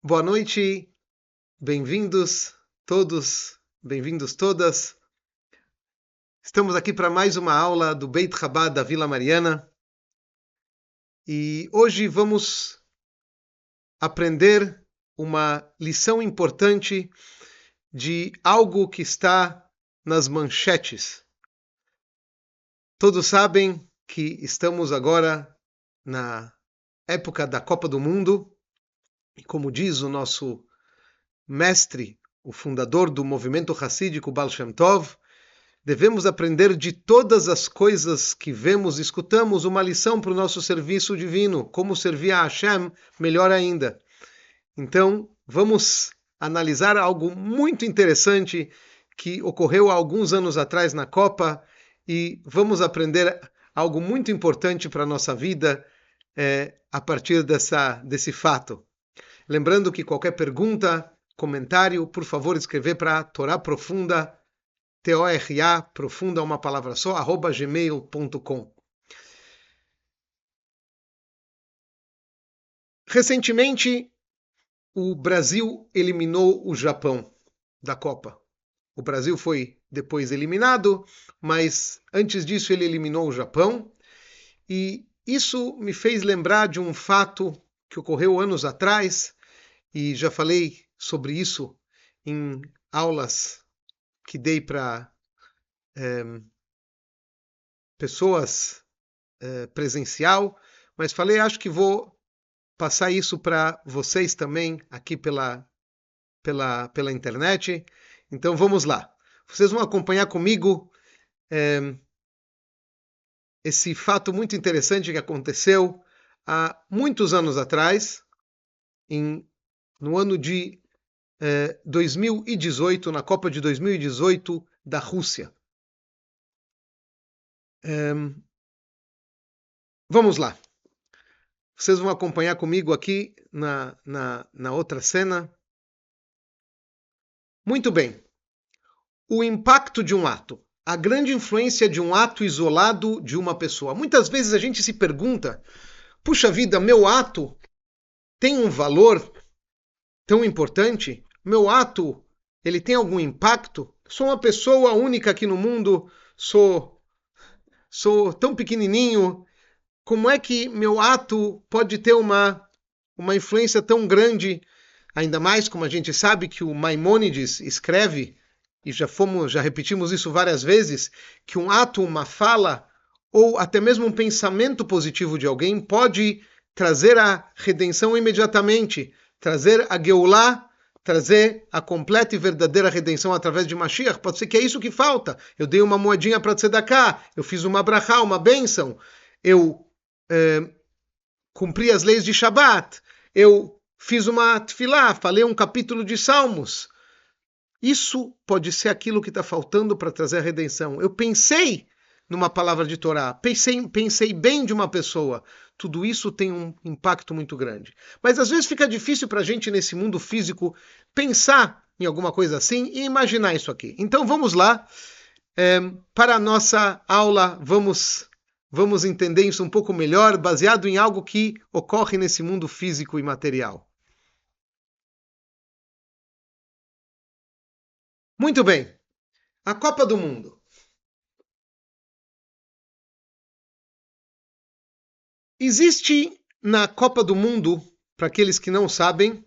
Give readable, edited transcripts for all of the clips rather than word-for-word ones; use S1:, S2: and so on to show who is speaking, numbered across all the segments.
S1: Boa noite, bem-vindos todos, bem-vindos todas. Estamos aqui para mais uma aula do Beit Chabad da Vila Mariana e hoje vamos aprender uma lição importante de algo que está nas manchetes. Todos sabem que estamos agora na época da Copa do Mundo e, como diz o nosso mestre, o fundador do movimento hassídico Baal Shem Tov, devemos aprender de todas as coisas que vemos e escutamos uma lição para o nosso serviço divino, como servir a Hashem melhor ainda. Então, vamos analisar algo muito interessante que ocorreu há alguns anos atrás na Copa e vamos aprender algo muito importante para a nossa vida a partir desse fato. Lembrando que qualquer pergunta, comentário, por favor, escrever para Torá Profunda, T-O-R-A, profunda, uma palavra só, @gmail.com. Recentemente, o Brasil eliminou o Japão da Copa. O Brasil foi depois eliminado, mas antes disso ele eliminou o Japão. E isso me fez lembrar de um fato que ocorreu anos atrás, e já falei sobre isso em aulas que dei para pessoas presencial, mas falei, acho que vou passar isso para vocês também aqui pela internet. Então vamos lá. Vocês vão acompanhar comigo esse fato muito interessante que aconteceu há muitos anos atrás, no ano de 2018, na Copa de 2018 da Rússia. Vamos lá. Vocês vão acompanhar comigo aqui na outra cena. Muito bem. O impacto de um ato. A grande influência de um ato isolado de uma pessoa. Muitas vezes a gente se pergunta, puxa vida, meu ato tem um valor tão importante? Meu ato, ele tem algum impacto? Sou uma pessoa única aqui no mundo, sou tão pequenininho. Como é que meu ato pode ter uma influência tão grande? Ainda mais como a gente sabe que o Maimônides escreve, e já repetimos isso várias vezes, que um ato, uma fala, ou até mesmo um pensamento positivo de alguém pode trazer a redenção imediatamente, trazer a Geulah, trazer a completa e verdadeira redenção através de Mashiach. Pode ser que é isso que falta. Eu dei uma moedinha para Tzedakah, eu fiz uma brachá, uma bênção, eu cumpri as leis de Shabat, eu fiz uma tefilá, falei um capítulo de Salmos. Isso pode ser aquilo que está faltando para trazer a redenção. Eu pensei numa palavra de Torá, pensei bem de uma pessoa. Tudo isso tem um impacto muito grande. Mas às vezes fica difícil para a gente nesse mundo físico pensar em alguma coisa assim e imaginar isso aqui. Então vamos lá. Para a nossa aula, vamos entender isso um pouco melhor, baseado em algo que ocorre nesse mundo físico e material. Muito bem. A Copa do Mundo. Existe na Copa do Mundo, para aqueles que não sabem,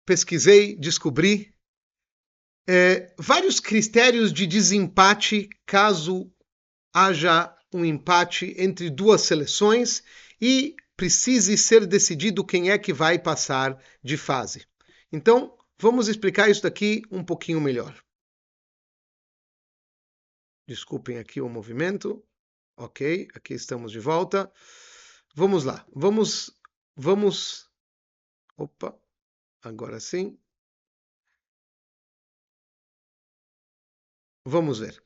S1: pesquisei, descobri, vários critérios de desempate caso haja um empate entre duas seleções e precise ser decidido quem é que vai passar de fase. Então, vamos explicar isso daqui um pouquinho melhor. Desculpem aqui o movimento. Ok, aqui estamos de volta. Vamos lá. Vamos. Opa, agora sim. Vamos ver.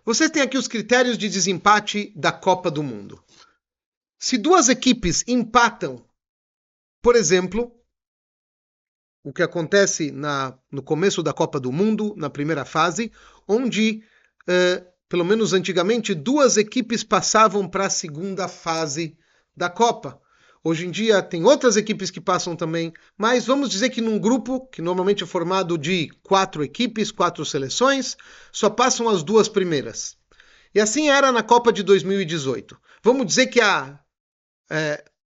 S1: Você tem aqui os critérios de desempate da Copa do Mundo. Se duas equipes empatam, por exemplo, o que acontece no começo da Copa do Mundo, na primeira fase, onde, pelo menos antigamente, duas equipes passavam para a segunda fase da Copa. Hoje em dia tem outras equipes que passam também, mas vamos dizer que num grupo, que normalmente é formado de 4 equipes, 4 seleções, só passam as 2 primeiras. E assim era na Copa de 2018. Vamos dizer que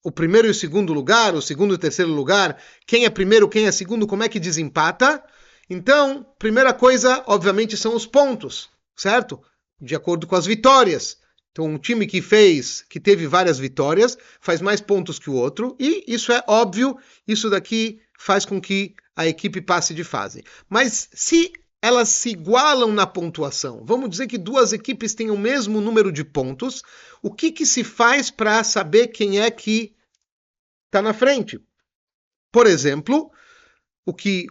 S1: o primeiro e o segundo lugar, o segundo e o terceiro lugar, quem é primeiro, quem é segundo, como é que desempata? Então, primeira coisa, obviamente, são os pontos, certo? De acordo com as vitórias. Então, um time que teve várias vitórias, faz mais pontos que o outro, e isso é óbvio, isso daqui faz com que a equipe passe de fase. Mas se elas se igualam na pontuação, vamos dizer que 2 equipes têm o mesmo número de pontos, o que se faz para saber quem é que está na frente? Por exemplo,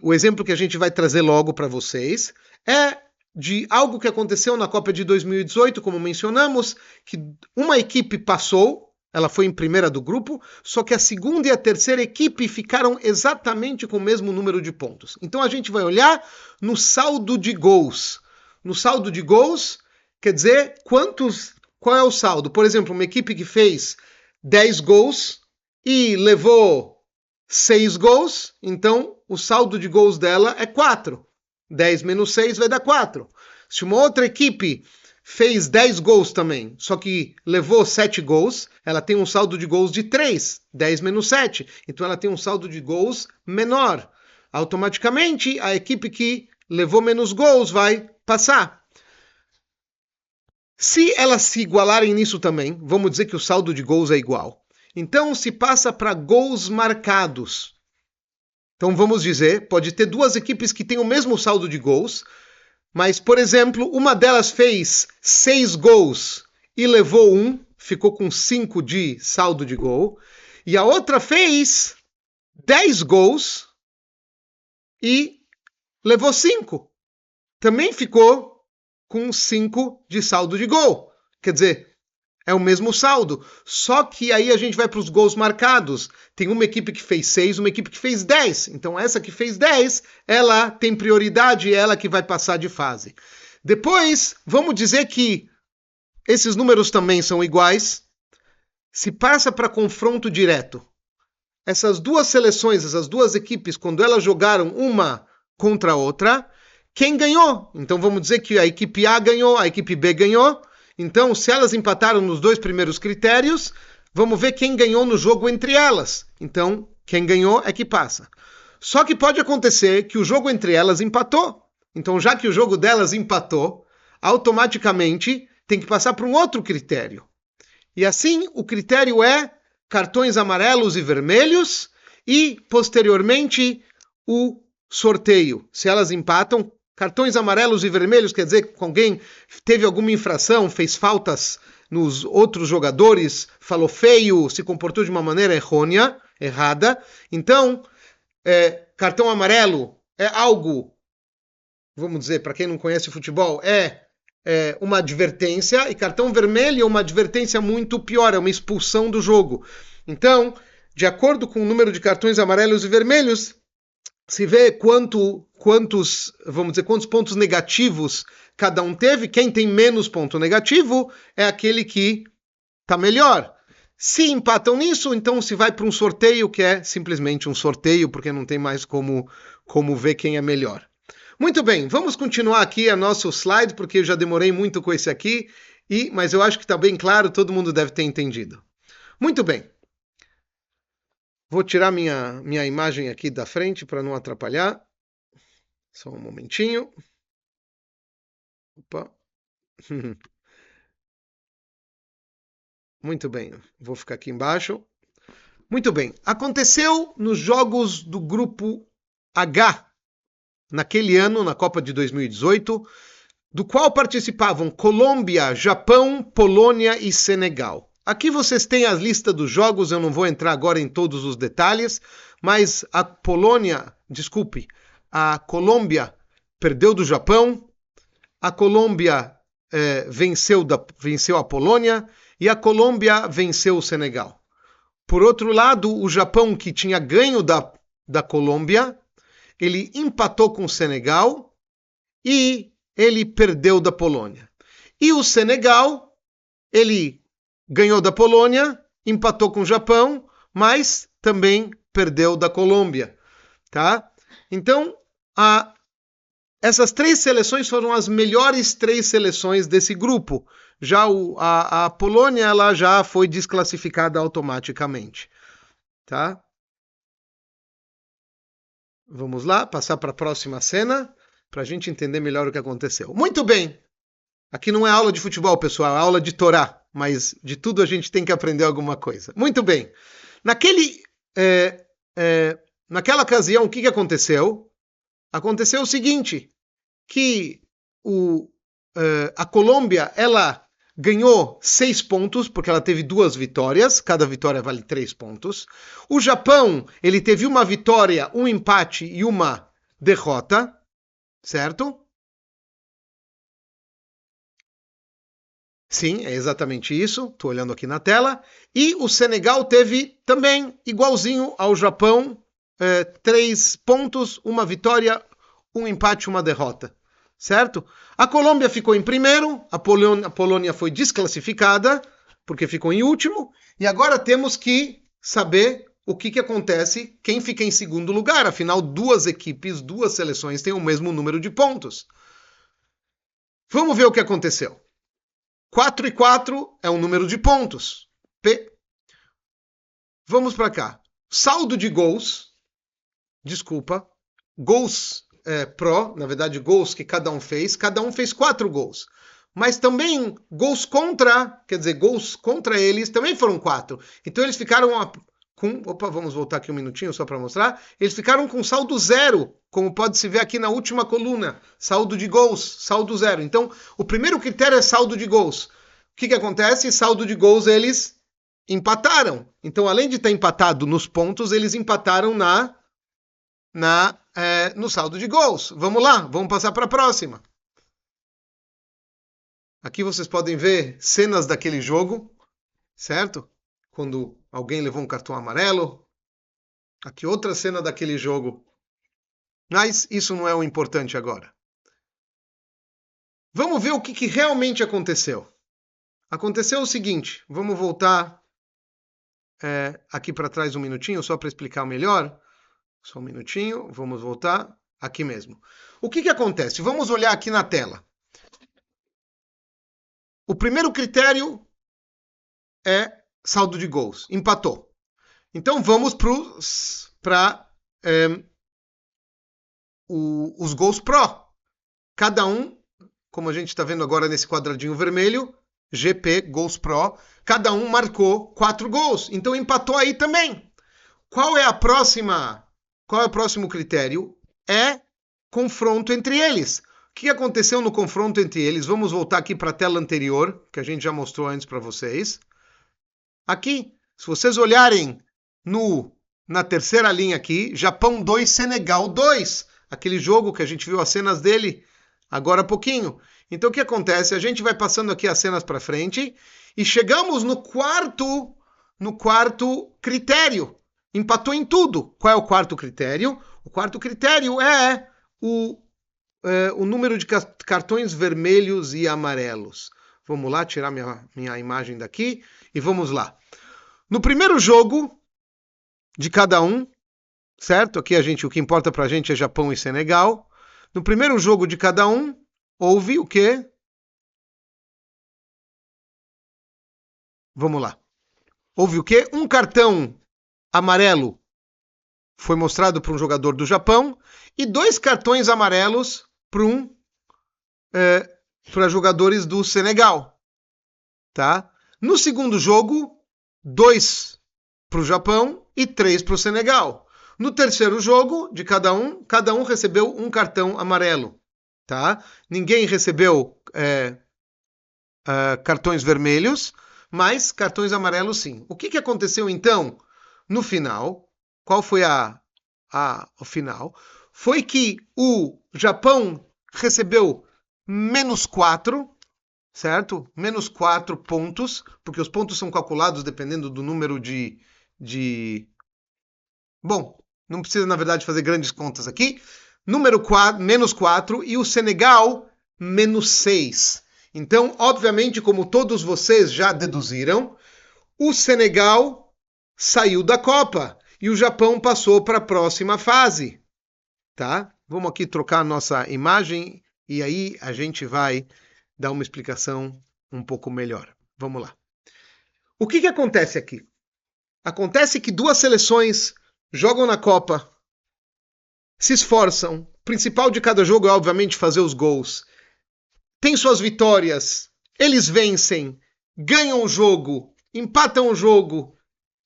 S1: o exemplo que a gente vai trazer logo para vocês é de algo que aconteceu na Copa de 2018, como mencionamos, que uma equipe passou, ela foi em primeira do grupo, só que a segunda e a terceira equipe ficaram exatamente com o mesmo número de pontos. Então a gente vai olhar no saldo de gols. No saldo de gols, quer dizer, qual é o saldo? Por exemplo, uma equipe que fez 10 gols e levou 6 gols, então o saldo de gols dela é 4. 10 menos 6 vai dar 4. Se uma outra equipe fez 10 gols também, só que levou 7 gols, ela tem um saldo de gols de 3. 10 menos 7. Então ela tem um saldo de gols menor. Automaticamente, a equipe que levou menos gols vai passar. Se elas se igualarem nisso também, vamos dizer que o saldo de gols é igual. Então se passa para gols marcados. Então vamos dizer, pode ter 2 equipes que têm o mesmo saldo de gols, mas, por exemplo, uma delas fez 6 gols e levou 1, ficou com 5 de saldo de gol, e a outra fez 10 gols e levou 5. Também ficou com 5 de saldo de gol. Quer dizer, é o mesmo saldo, só que aí a gente vai para os gols marcados. Tem uma equipe que fez 6, uma equipe que fez 10. Então essa que fez 10, ela tem prioridade, ela que vai passar de fase. Depois, vamos dizer que esses números também são iguais. Se passa para confronto direto. Essas 2 seleções, essas 2 equipes, quando elas jogaram uma contra a outra, quem ganhou? Então vamos dizer que a equipe A ganhou, a equipe B ganhou. Então, se elas empataram nos 2 primeiros critérios, vamos ver quem ganhou no jogo entre elas. Então, quem ganhou é que passa. Só que pode acontecer que o jogo entre elas empatou. Então, já que o jogo delas empatou, automaticamente tem que passar para um outro critério. E assim, o critério é cartões amarelos e vermelhos e, posteriormente, o sorteio. Se elas empatam, cartões amarelos e vermelhos quer dizer que alguém teve alguma infração, fez faltas nos outros jogadores, falou feio, se comportou de uma maneira errada. Então, cartão amarelo é algo, vamos dizer, para quem não conhece futebol, é uma advertência, e cartão vermelho é uma advertência muito pior, é uma expulsão do jogo. Então, de acordo com o número de cartões amarelos e vermelhos, se vê quantos pontos negativos cada um teve. Quem tem menos ponto negativo é aquele que está melhor. Se empatam nisso, então se vai para um sorteio, que é simplesmente um sorteio, porque não tem mais como ver quem é melhor. Muito bem, vamos continuar aqui a nosso slide, porque eu já demorei muito com esse aqui, mas eu acho que está bem claro, todo mundo deve ter entendido. Muito bem. Vou tirar minha imagem aqui da frente para não atrapalhar. Só um momentinho. Opa. Muito bem, vou ficar aqui embaixo. Muito bem, aconteceu nos jogos do grupo H, naquele ano, na Copa de 2018, do qual participavam Colômbia, Japão, Polônia e Senegal. Aqui vocês têm a lista dos jogos, eu não vou entrar agora em todos os detalhes, mas a Colômbia perdeu do Japão, a Colômbia venceu a Polônia e a Colômbia venceu o Senegal. Por outro lado, o Japão, que tinha ganho da Colômbia, ele empatou com o Senegal e ele perdeu da Polônia. E o Senegal, ele ganhou da Polônia, empatou com o Japão, mas também perdeu da Colômbia, tá? Então, essas 3 seleções foram as melhores 3 seleções desse grupo. Já a Polônia, ela já foi desclassificada automaticamente, tá? Vamos lá, passar para a próxima cena, para a gente entender melhor o que aconteceu. Muito bem! Aqui não é aula de futebol, pessoal, é aula de Torá, mas de tudo a gente tem que aprender alguma coisa. Muito bem. Naquela ocasião, o que aconteceu? Aconteceu o seguinte, que a Colômbia, ela ganhou 6 pontos, porque ela teve 2 vitórias, cada vitória vale 3 pontos. O Japão, ele teve uma vitória, um empate e uma derrota, certo? Sim, é exatamente isso. Estou olhando aqui na tela. E o Senegal teve também, igualzinho ao Japão, 3 pontos, uma vitória, um empate e uma derrota. Certo? A Colômbia ficou em primeiro, a Polônia foi desclassificada, porque ficou em último, e agora temos que saber o que acontece, quem fica em segundo lugar. Afinal, 2 equipes, 2 seleções têm o mesmo número de pontos. Vamos ver o que aconteceu. 4 e 4 é um número de pontos. P. Vamos para cá. Saldo de gols. Desculpa. Gols pró, na verdade, gols que cada um fez. Cada um fez 4 gols. Mas também gols contra, quer dizer, gols contra eles também foram 4. Então eles ficaram com... Opa, vamos voltar aqui um minutinho só para mostrar. Eles ficaram com saldo 0, como pode-se ver aqui na última coluna. Saldo de gols, saldo 0. Então, o primeiro critério é saldo de gols. O que acontece? Saldo de gols, eles empataram. Então, além de estar empatado nos pontos, eles empataram no saldo de gols. Vamos lá, vamos passar para a próxima. Aqui vocês podem ver cenas daquele jogo, certo? Quando alguém levou um cartão amarelo. Aqui outra cena daquele jogo. Mas isso não é o importante agora. Vamos ver o que realmente aconteceu. Aconteceu o seguinte, vamos voltar aqui para trás um minutinho, só para explicar melhor. Só um minutinho, vamos voltar aqui mesmo. O que acontece? Vamos olhar aqui na tela. O primeiro critério é saldo de gols, empatou. Então vamos para os gols pró. Cada um, como a gente está vendo agora nesse quadradinho vermelho, GP, gols pró, cada um marcou 4 gols. Então empatou aí também. Qual é o próximo critério? É confronto entre eles. O que aconteceu no confronto entre eles? Vamos voltar aqui para a tela anterior, que a gente já mostrou antes para vocês. Aqui, se vocês olharem na terceira linha aqui, Japão 2, Senegal 2. Aquele jogo que a gente viu as cenas dele agora há pouquinho. Então o que acontece? A gente vai passando aqui as cenas para frente e chegamos no quarto critério. Empatou em tudo. Qual é o quarto critério? O quarto critério é o número de cartões vermelhos e amarelos. Vamos lá, tirar minha imagem daqui e vamos lá. No primeiro jogo de cada um, certo? Aqui o que importa pra gente é Japão e Senegal. No primeiro jogo de cada um, houve o quê? Vamos lá. Houve o quê? Um cartão amarelo foi mostrado para um jogador do Japão e 2 cartões amarelos para jogadores do Senegal. Tá? No segundo jogo, 2 para o Japão e 3 para o Senegal. No terceiro jogo, de cada um recebeu um cartão amarelo. Tá? Ninguém recebeu cartões vermelhos, mas cartões amarelos sim. O que aconteceu então no final? Qual foi o final? Foi que o Japão recebeu -4, certo? -4 pontos, porque os pontos são calculados dependendo do número de... Bom, não precisa, na verdade, fazer grandes contas aqui. Número 4, -4, e o Senegal, -6. Então, obviamente, como todos vocês já deduziram, o Senegal saiu da Copa e o Japão passou para a próxima fase, tá? Vamos aqui trocar a nossa imagem e aí a gente vai dar uma explicação um pouco melhor. Vamos lá. O que acontece aqui? Acontece que duas seleções jogam na Copa, se esforçam. O principal de cada jogo é, obviamente, fazer os gols. Tem suas vitórias, eles vencem, ganham o jogo, empatam o jogo,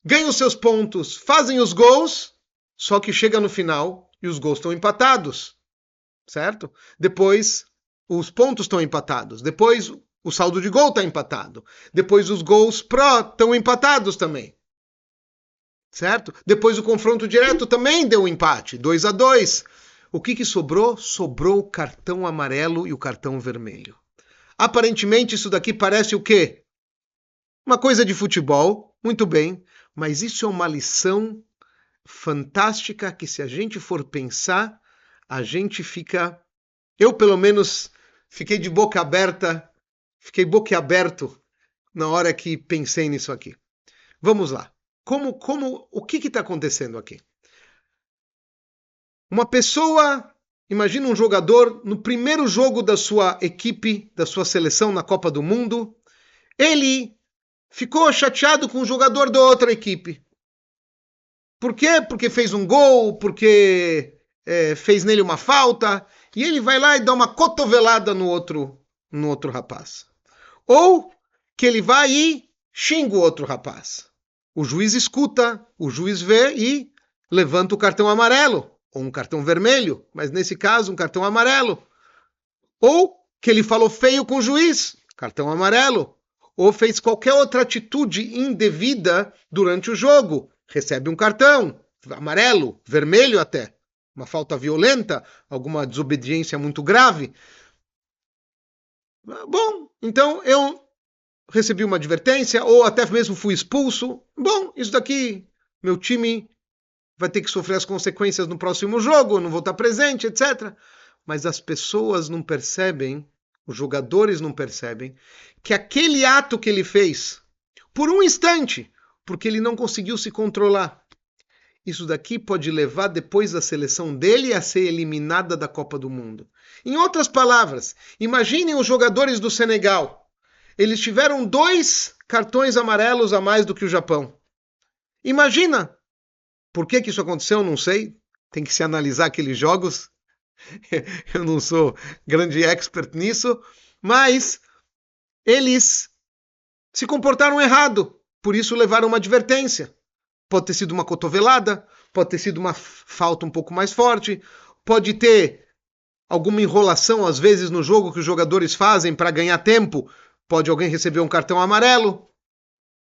S1: ganham seus pontos, fazem os gols, só que chega no final e os gols estão empatados, certo? Depois, os pontos estão empatados. Depois, o saldo de gol está empatado. Depois, os gols pró estão empatados também. Certo? Depois, o confronto direto também deu um empate, 2-2. O que sobrou? Sobrou o cartão amarelo e o cartão vermelho. Aparentemente, isso daqui parece o quê? Uma coisa de futebol, muito bem, mas isso é uma lição fantástica que, se a gente for pensar, a gente fica... Eu, pelo menos, fiquei de boca aberta, fiquei boquiaberto na hora que pensei nisso aqui. Vamos lá. O que está acontecendo aqui? Uma pessoa, imagina um jogador, no primeiro jogo da sua equipe, da sua seleção na Copa do Mundo, ele ficou chateado com o jogador da outra equipe. Por quê? Porque fez um gol, porque fez nele uma falta, e ele vai lá e dá uma cotovelada no outro rapaz. Ou que ele vai e xinga o outro rapaz. O juiz escuta, o juiz vê e levanta o cartão amarelo, ou um cartão vermelho, mas nesse caso um cartão amarelo. Ou que ele falou feio com o juiz, cartão amarelo. Ou fez qualquer outra atitude indevida durante o jogo, recebe um cartão amarelo, vermelho até. Uma falta violenta, alguma desobediência muito grave. Bom, então eu recebi uma advertência, ou até mesmo fui expulso. Bom, isso daqui, meu time vai ter que sofrer as consequências no próximo jogo, eu não vou estar presente, etc. Mas as pessoas não percebem, os jogadores não percebem, que aquele ato que ele fez, por um instante, porque ele não conseguiu se controlar, isso daqui pode levar depois a seleção dele a ser eliminada da Copa do Mundo. Em outras palavras, imaginem os jogadores do Senegal. Eles tiveram 2 cartões amarelos a mais do que o Japão. Imagina! Por que isso aconteceu? Não sei. Tem que se analisar aqueles jogos. Eu não sou grande expert nisso. Mas eles se comportaram errado. Por isso levaram uma advertência. Pode ter sido uma cotovelada. Pode ter sido uma falta um pouco mais forte. Pode ter alguma enrolação, às vezes, no jogo que os jogadores fazem para ganhar tempo. Pode alguém receber um cartão amarelo.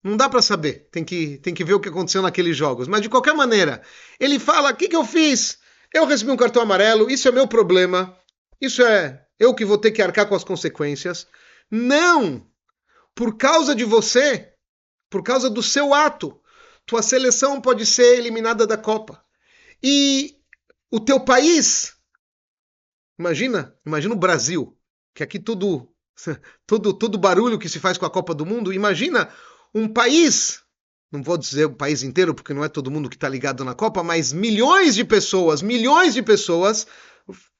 S1: Não dá para saber. Tem que ver o que aconteceu naqueles jogos. Mas, de qualquer maneira, ele fala, o que eu fiz? Eu recebi um cartão amarelo, isso é meu problema. Isso é eu que vou ter que arcar com as consequências. Não! Por causa de você, por causa do seu ato, tua seleção pode ser eliminada da Copa. E o teu país, imagina o Brasil, que aqui todo barulho que se faz com a Copa do Mundo, imagina um país, não vou dizer o país inteiro, porque não é todo mundo que está ligado na Copa, mas milhões de pessoas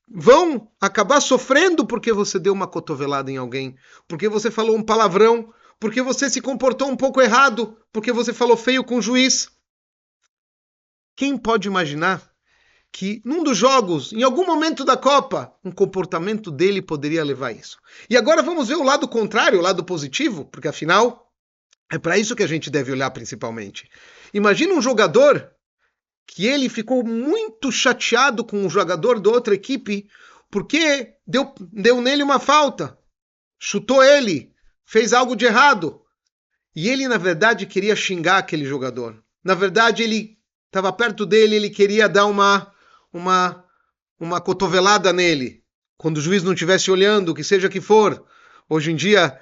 S1: vão acabar sofrendo porque você deu uma cotovelada em alguém, porque você falou um palavrão, porque você se comportou um pouco errado, porque você falou feio com o juiz. Quem pode imaginar que num dos jogos, em algum momento da Copa, um comportamento dele poderia levar a isso? E agora vamos ver o lado contrário, o lado positivo, porque afinal é para isso que a gente deve olhar principalmente. Imagina um jogador que ele ficou muito chateado com o jogador da outra equipe porque deu nele uma falta, chutou ele, fez algo de errado. E ele, na verdade, queria xingar aquele jogador. Na verdade, ele estava perto dele, ele queria dar uma cotovelada nele, quando o juiz não estivesse olhando, que seja que for. Hoje em dia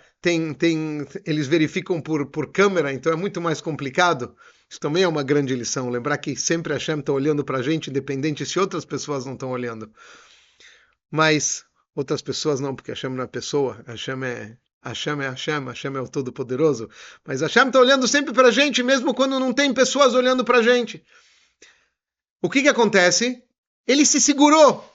S1: eles verificam por câmera, então é muito mais complicado. Isso também é uma grande lição, lembrar que sempre a Hashem está olhando para a gente, independente se outras pessoas não estão olhando. Mas outras pessoas não, porque a Hashem não é pessoa, a Hashem é Hashem é o Todo-Poderoso, mas Hashem está olhando sempre para a gente, mesmo quando não tem pessoas olhando para a gente. O que acontece? Ele se segurou,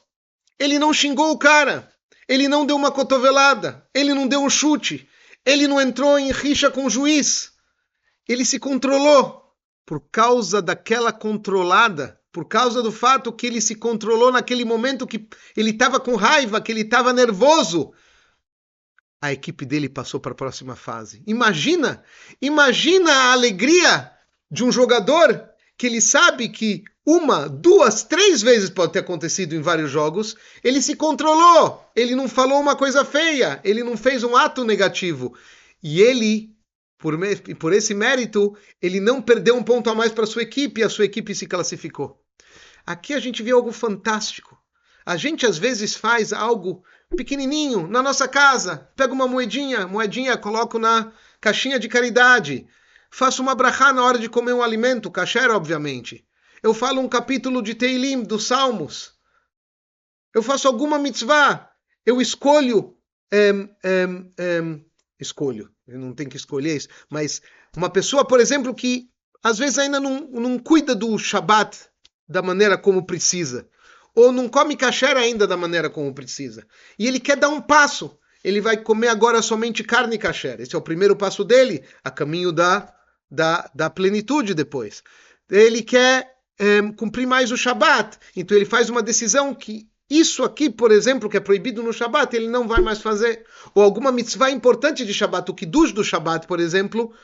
S1: ele não xingou o cara, ele não deu uma cotovelada, ele não deu um chute, ele não entrou em rixa com o juiz, ele se controlou. Por causa daquela controlada, por causa do fato que ele se controlou naquele momento que ele estava com raiva, que ele estava nervoso, a equipe dele passou para a próxima fase. Imagina a alegria de um jogador que ele sabe que 1, 2, 3 vezes pode ter acontecido em vários jogos, ele se controlou, ele não falou uma coisa feia, ele não fez um ato negativo. E ele, por esse mérito, ele não perdeu um ponto a mais para a sua equipe e a sua equipe se classificou. Aqui a gente vê algo fantástico. A gente às vezes faz algo pequenininho na nossa casa, pega uma moedinha, coloco na caixinha de caridade, faço uma brachá na hora de comer um alimento, kasher obviamente. Eu falo um capítulo de Teilim, dos Salmos. Eu faço alguma mitzvah. Eu escolho, eu não tenho que escolher isso, mas uma pessoa, por exemplo, que às vezes ainda não cuida do Shabat da maneira como precisa, ou não come kasher ainda da maneira como precisa, e ele quer dar um passo, ele vai comer agora somente carne kasher. Esse é o primeiro passo dele, a caminho da plenitude depois. Ele quer cumprir mais o Shabat, então ele faz uma decisão que isso aqui, por exemplo, que é proibido no Shabat, ele não vai mais fazer. Ou alguma mitzvah importante de Shabat, o Kiddush do Shabat, por exemplo,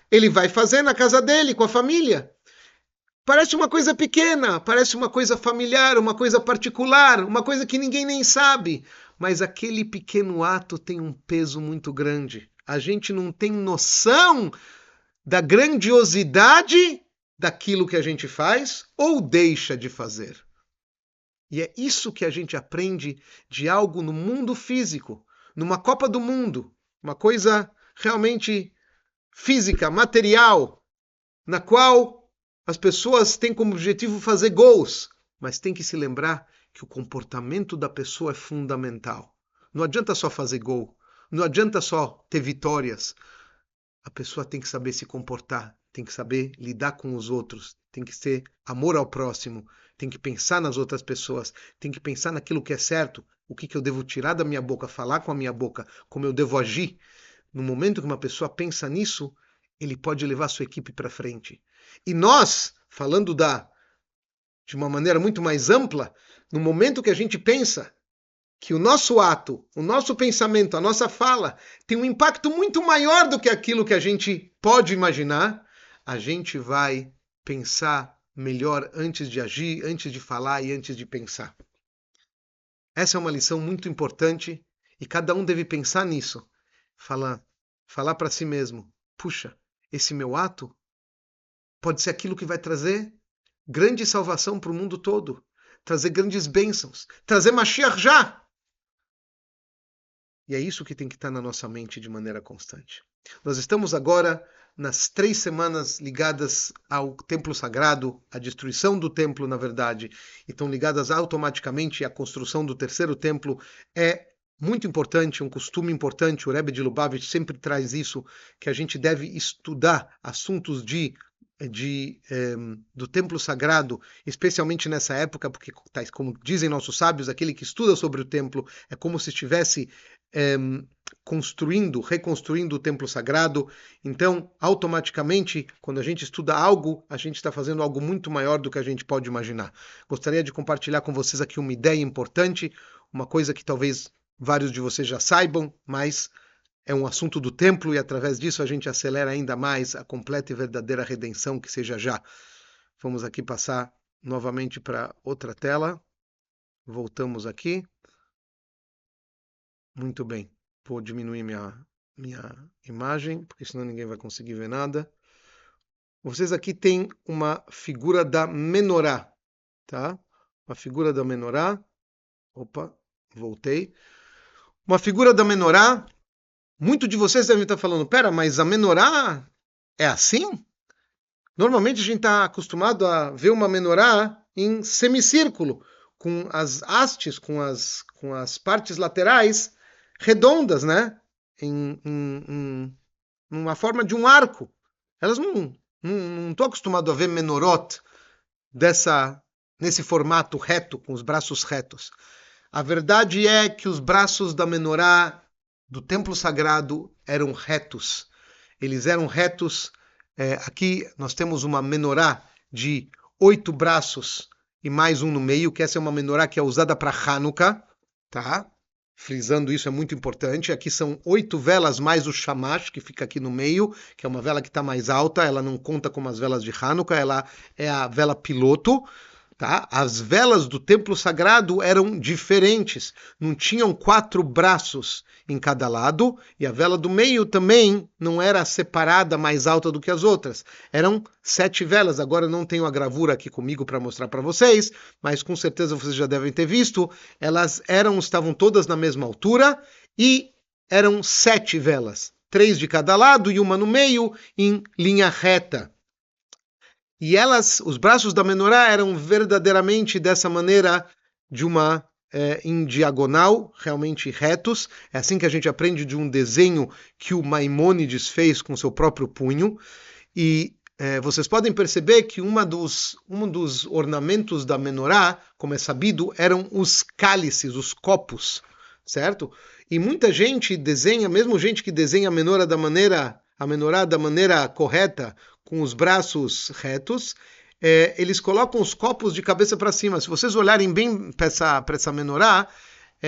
S1: ele vai fazer na casa dele, com a família. Parece uma coisa pequena, parece uma coisa familiar, uma coisa particular, uma coisa que ninguém nem sabe. Mas aquele pequeno ato tem um peso muito grande. A gente não tem noção da grandiosidade daquilo que a gente faz ou deixa de fazer. E é isso que a gente aprende de algo no mundo físico, numa Copa do Mundo, uma coisa realmente física, material, na qual as pessoas têm como objetivo fazer gols, mas tem que se lembrar que o comportamento da pessoa é fundamental. Não adianta só fazer gol, não adianta só ter vitórias. A pessoa tem que saber se comportar, tem que saber lidar com os outros, tem que ter amor ao próximo, tem que pensar nas outras pessoas, tem que pensar naquilo que é certo, o que eu devo tirar da minha boca, falar com a minha boca, como eu devo agir. No momento que uma pessoa pensa nisso, ele pode levar a sua equipe para frente. E nós, falando de uma maneira muito mais ampla, no momento que a gente pensa que o nosso ato, o nosso pensamento, a nossa fala tem um impacto muito maior do que aquilo que a gente pode imaginar, a gente vai pensar melhor antes de agir, antes de falar e antes de pensar. Essa é uma lição muito importante e cada um deve pensar nisso. Falar para si mesmo, puxa, esse meu ato pode ser aquilo que vai trazer grande salvação para o mundo todo, trazer grandes bênçãos, trazer Mashiach já. E é isso que tem que estar na nossa mente de maneira constante. Nós estamos agora nas 3 semanas ligadas ao templo sagrado, à destruição do templo, na verdade, e estão ligadas automaticamente à construção do 3º templo. É muito importante, um costume importante, o Rebbe de Lubavitch sempre traz isso, que a gente deve estudar assuntos do templo sagrado, especialmente nessa época, porque, como dizem nossos sábios, aquele que estuda sobre o templo é como se estivesse reconstruindo o templo sagrado. Então, automaticamente, quando a gente estuda algo, a gente está fazendo algo muito maior do que a gente pode imaginar. Gostaria de compartilhar com vocês aqui uma ideia importante, uma coisa que talvez vários de vocês já saibam, mas é um assunto do templo e através disso a gente acelera ainda mais a completa e verdadeira redenção que seja já. Vamos aqui passar novamente para outra tela. Voltamos aqui. Muito bem. Vou diminuir minha imagem, porque senão ninguém vai conseguir ver nada. Vocês aqui têm uma figura da menorá, tá? Uma figura da menorá. Opa, voltei. Uma figura da menorá. Muitos de vocês devem estar falando, pera, mas a menorá é assim? Normalmente a gente está acostumado a ver uma menorá em semicírculo, com as hastes, com as partes laterais redondas, né? numa forma de um arco. Elas não estão acostumadas a ver menorot nesse formato reto, com os braços retos. A verdade é que os braços da menorá do templo sagrado eram retos. Eles eram retos. Aqui nós temos uma menorá de 8 braços e mais um no meio, que essa é uma menorá que é usada para Hanukkah, tá? Frisando isso, é muito importante. Aqui são 8 velas mais o shamash, que fica aqui no meio, que é uma vela que está mais alta, ela não conta como as velas de Hanukkah, ela é a vela piloto. Tá? As velas do templo sagrado eram diferentes, não tinham 4 braços em cada lado, e a vela do meio também não era separada mais alta do que as outras. Eram 7 velas. Agora eu não tenho a gravura aqui comigo para mostrar para vocês, mas com certeza vocês já devem ter visto. Elas estavam todas na mesma altura e eram 7 velas, 3 de cada lado e uma no meio em linha reta. E os braços da menorá eram verdadeiramente dessa maneira, em diagonal, realmente retos. É assim que a gente aprende de um desenho que o Maimônides fez com seu próprio punho. E vocês podem perceber que um dos ornamentos da menorá, como é sabido, eram os cálices, os copos, certo? E muita gente desenha, mesmo gente que desenha a menorá da maneira correta, com os braços retos, eles colocam os copos de cabeça para cima. Se vocês olharem bem para essa menorá,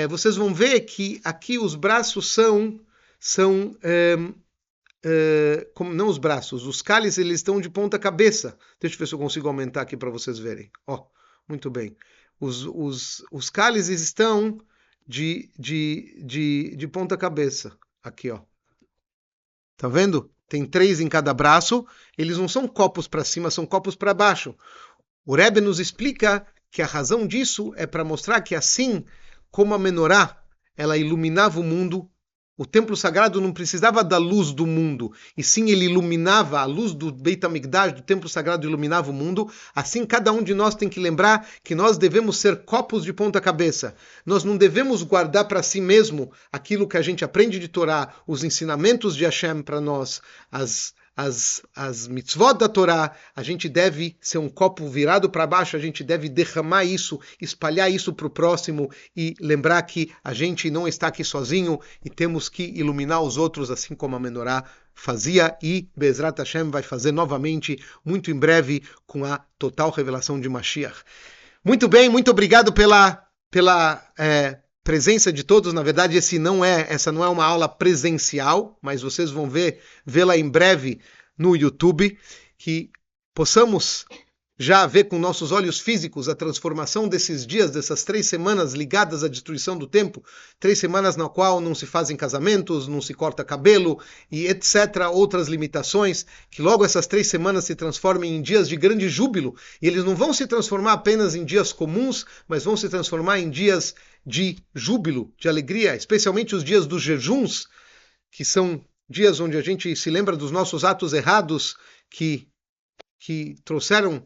S1: vocês vão ver que aqui os braços como, não os braços, os cálices eles estão de ponta cabeça. Deixa eu ver se eu consigo aumentar aqui para vocês verem. Muito bem. Os cálices estão de ponta cabeça. Aqui, ó. Tá vendo? Tem 3 em cada braço. Eles não são copos para cima, são copos para baixo. O Rebbe nos explica que a razão disso é para mostrar que assim como a menorá, ela iluminava o mundo, o templo sagrado não precisava da luz do mundo, e sim ele iluminava, a luz do Beit HaMikdash, do templo sagrado, iluminava o mundo. Assim cada um de nós tem que lembrar que nós devemos ser copos de ponta cabeça. Nós não devemos guardar para si mesmo aquilo que a gente aprende de Torá, os ensinamentos de Hashem para nós, as mitzvot da Torá. A gente deve ser um copo virado para baixo, a gente deve derramar isso, espalhar isso para o próximo e lembrar que a gente não está aqui sozinho e temos que iluminar os outros, assim como a menorá fazia e Bezrat Hashem vai fazer novamente, muito em breve, com a total revelação de Mashiach. Muito bem, muito obrigado pela presença de todos. Na verdade, essa não é uma aula presencial, mas vocês vão vê-la em breve no YouTube, que possamos já ver com nossos olhos físicos a transformação desses dias, dessas 3 semanas ligadas à destruição do templo, 3 semanas na qual não se fazem casamentos, não se corta cabelo e etc., outras limitações, que logo essas 3 semanas se transformem em dias de grande júbilo, e eles não vão se transformar apenas em dias comuns, mas vão se transformar em dias de júbilo, de alegria, especialmente os dias dos jejuns, que são dias onde a gente se lembra dos nossos atos errados que trouxeram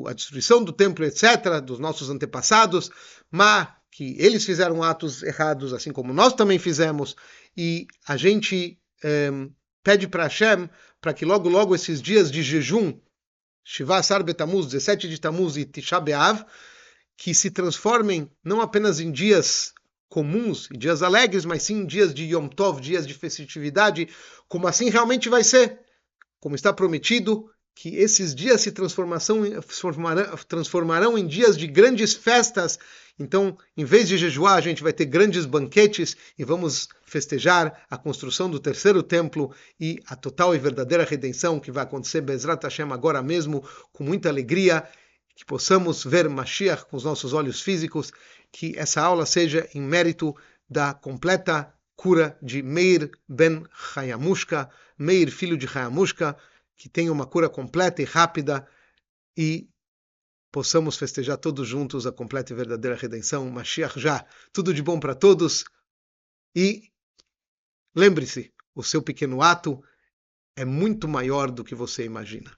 S1: a destruição do templo, etc., dos nossos antepassados, mas que eles fizeram atos errados, assim como nós também fizemos, e a gente pede para Hashem para que logo, logo esses dias de jejum, Shiva Asar Betamuz, 17 de Tamuz e Tisha B'Av, que se transformem não apenas em dias comuns e dias alegres, mas sim em dias de Yom Tov, dias de festividade, como assim realmente vai ser, como está prometido, que esses dias se transformarão em dias de grandes festas. Então, em vez de jejuar, a gente vai ter grandes banquetes e vamos festejar a construção do 3º templo e a total e verdadeira redenção que vai acontecer, Bezrat Hashem, agora mesmo, com muita alegria, que possamos ver Mashiach com os nossos olhos físicos, que essa aula seja em mérito da completa cura de Meir ben Hayamushka, Meir, filho de Hayamushka, que tenha uma cura completa e rápida e possamos festejar todos juntos a completa e verdadeira redenção, Mashiach já. Tudo de bom para todos e lembre-se, o seu pequeno ato é muito maior do que você imagina.